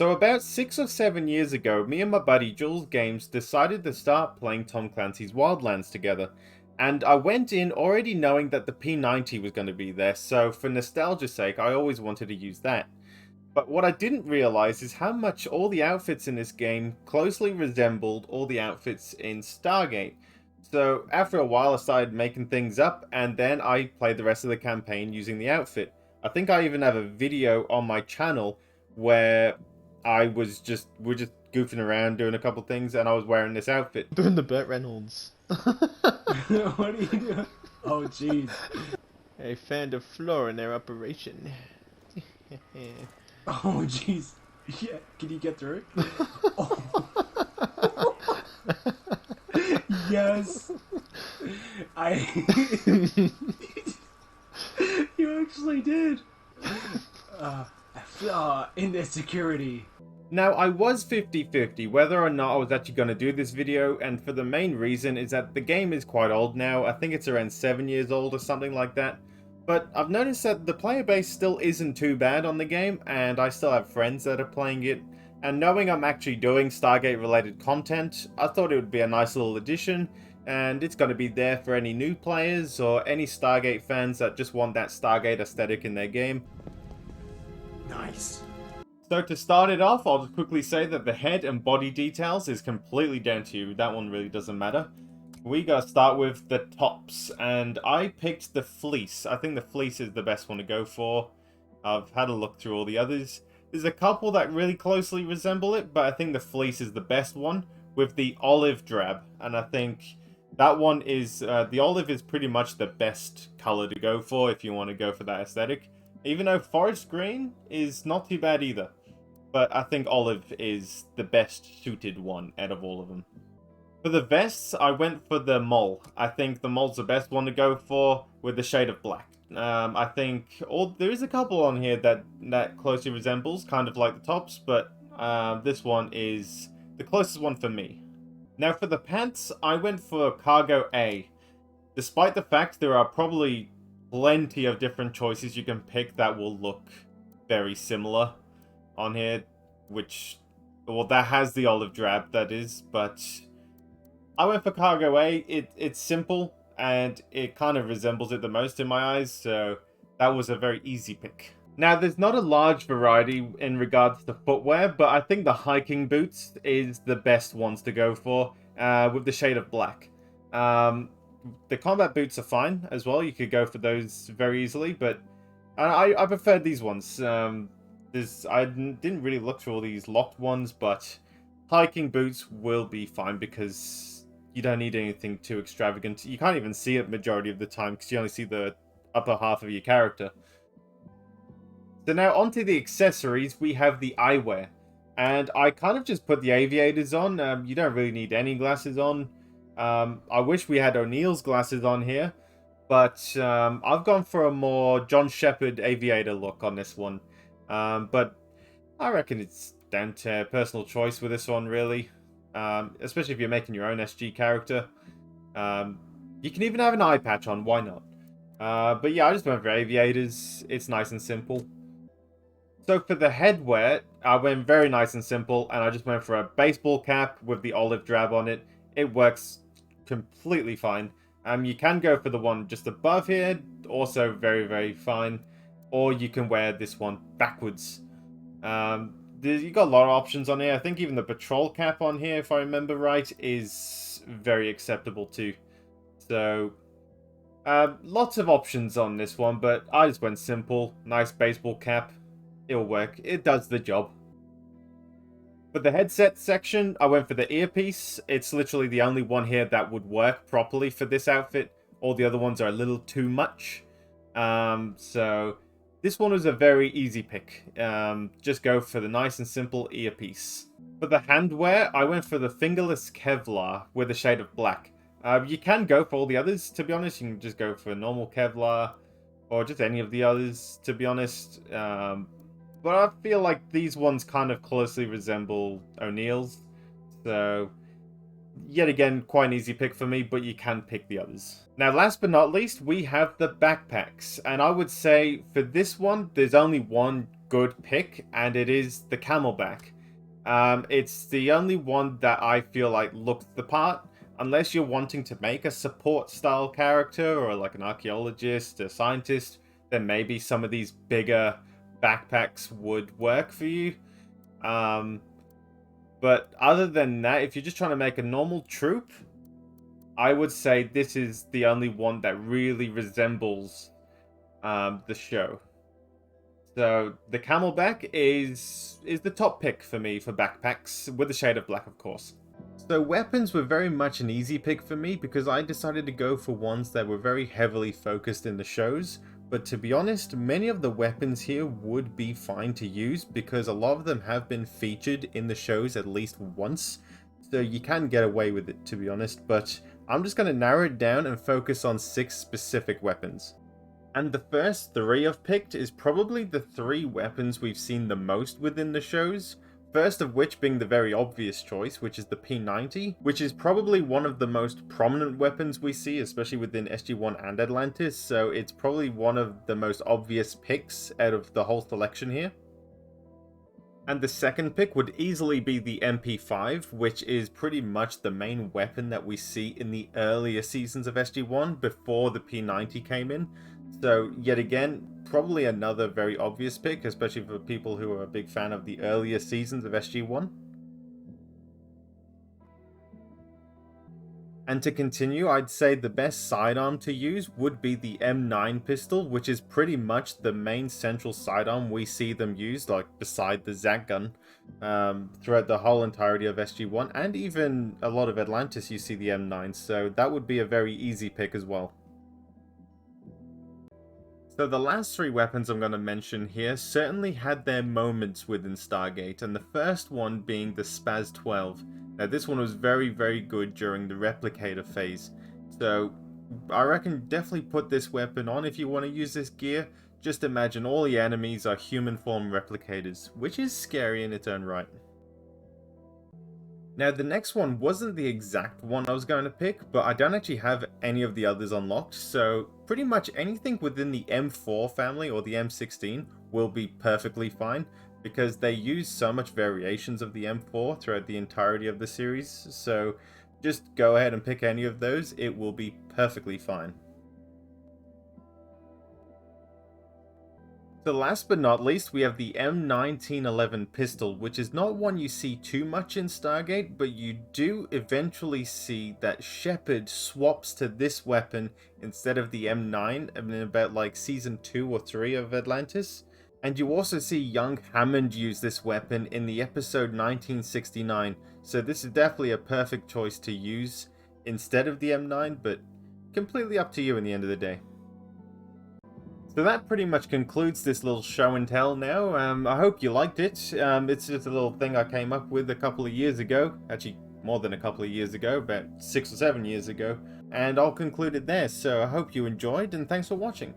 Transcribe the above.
So about 6 or 7 years ago, me and my buddy Jules Games decided to start playing Tom Clancy's Wildlands together. And I went in already knowing that the P90 was going to be there, so for nostalgia's sake, I always wanted to use that. But what I didn't realize is how much all the outfits in this game closely resembled all the outfits in Stargate. So after a while I started making things up, and then I played the rest of the campaign using the outfit. I think I even have a video on my channel where we're just goofing around doing a couple things, and I was wearing this outfit. Doing the Burt Reynolds. What are you doing? Oh, jeez. I found a flaw in their operation. Oh, jeez. Yeah, can you get through? Oh. Yes. You actually did. In their security. Now, I was 50-50 whether or not I was actually going to do this video, and for the main reason is that the game is quite old now. I think it's around 7 years old or something like that. But I've noticed that the player base still isn't too bad on the game, and I still have friends that are playing it. And knowing I'm actually doing Stargate related content, I thought it would be a nice little addition, and it's going to be there for any new players or any Stargate fans that just want that Stargate aesthetic in their game. Nice. So to start it off, I'll just quickly say that the head and body details is completely down to you. That one really doesn't matter. We gotta start with the tops, and I picked the fleece. I think the fleece is the best one to go for. I've had a look through all the others. There's a couple that really closely resemble it, but I think the fleece is the best one with the olive drab. And I think that one is, the olive is pretty much the best color to go for if you want to go for that aesthetic. Even though forest green is not too bad either. But I think olive is the best suited one out of all of them. For the vests, I went for the mole. I think the mole's the best one to go for with the shade of black. I think there is a couple on here that closely resembles, kind of like the tops, but this one is the closest one for me. Now for the pants, I went for Cargo A. Despite the fact there are probably plenty of different choices you can pick that will look very similar on here, well, that has the olive drab, that is, but I went for Cargo A. It's simple, and it kind of resembles it the most in my eyes, so that was a very easy pick. Now, there's not a large variety in regards to footwear, but I think the hiking boots is the best ones to go for, with the shade of black. The combat boots are fine as well. You could go for those very easily, but I prefer these ones. I didn't really look through all these locked ones, but hiking boots will be fine because you don't need anything too extravagant. You can't even see it majority of the time because you only see the upper half of your character. So now onto the accessories, we have the eyewear. And I kind of just put the aviators on. You don't really need any glasses on. I wish we had O'Neill's glasses on here. But I've gone for a more John Shepard aviator look on this one. But I reckon it's down to personal choice with this one, really. Especially if you're making your own SG character. You can even have an eye patch on, why not? But yeah, I just went for aviators. It's nice and simple. So for the headwear, I went very nice and simple, and I just went for a baseball cap with the olive drab on it. It works completely fine. You can go for the one just above here, also very, very fine. Or you can wear this one backwards. You got a lot of options on here. I think even the patrol cap on here, if I remember right, is very acceptable too. So, lots of options on this one, but I just went simple. Nice baseball cap. It'll work. It does the job. For the headset section, I went for the earpiece. It's literally the only one here that would work properly for this outfit. All the other ones are a little too much. So this one was a very easy pick. Just go for the nice and simple earpiece. For the handwear, I went for the fingerless Kevlar with a shade of black. You can go for all the others, to be honest. You can just go for normal Kevlar or just any of the others, to be honest. But I feel like these ones kind of closely resemble O'Neill's. So, yet again, quite an easy pick for me, but you can pick the others. Now, last but not least, we have the backpacks. And I would say, for this one, there's only one good pick, and it is the Camelback. It's the only one that I feel like looks the part, unless you're wanting to make a support style character or like an archaeologist, a scientist, then maybe some of these bigger backpacks would work for you. But other than that, if you're just trying to make a normal troop, I would say this is the only one that really resembles the show. So the Camelback is the top pick for me for backpacks, with a shade of black, of course. So weapons were very much an easy pick for me because I decided to go for ones that were very heavily focused in the shows. But to be honest, many of the weapons here would be fine to use because a lot of them have been featured in the shows at least once. So you can get away with it, to be honest. But I'm just going to narrow it down and focus on 6 specific weapons. And the first 3 I've picked is probably the 3 weapons we've seen the most within the shows. First of which being the very obvious choice, which is the P90, which is probably one of the most prominent weapons we see, especially within SG-1 and Atlantis, so it's probably one of the most obvious picks out of the whole selection here. And the second pick would easily be the MP5, which is pretty much the main weapon that we see in the earlier seasons of SG-1 before the P90 came in. So yet again, probably another very obvious pick, especially for people who are a big fan of the earlier seasons of SG-1. And to continue, I'd say the best sidearm to use would be the M9 pistol, which is pretty much the main central sidearm we see them use, like beside the Zag gun, throughout the whole entirety of SG-1, and even a lot of Atlantis you see the M9, so that would be a very easy pick as well. So the last 3 weapons I'm going to mention here certainly had their moments within Stargate, and the first one being the Spaz 12. Now this one was very, very good during the replicator phase, so I reckon definitely put this weapon on if you want to use this gear. Just imagine all the enemies are human form replicators, which is scary in its own right. Now the next one wasn't the exact one I was going to pick, but I don't actually have any of the others unlocked, so pretty much anything within the M4 family or the M16 will be perfectly fine, because they use so much variations of the M4 throughout the entirety of the series, so just go ahead and pick any of those, it will be perfectly fine. So last but not least, we have the M1911 pistol, which is not one you see too much in Stargate, but you do eventually see that Shepard swaps to this weapon instead of the M9 in about like season 2 or 3 of Atlantis. And you also see young Hammond use this weapon in the episode 1969, so this is definitely a perfect choice to use instead of the M9, but completely up to you in the end of the day. So that pretty much concludes this little show and tell now. I hope you liked it. It's just a little thing I came up with a couple of years ago. Actually, more than a couple of years ago, about 6 or 7 years ago. And I'll conclude it there. So I hope you enjoyed, and thanks for watching.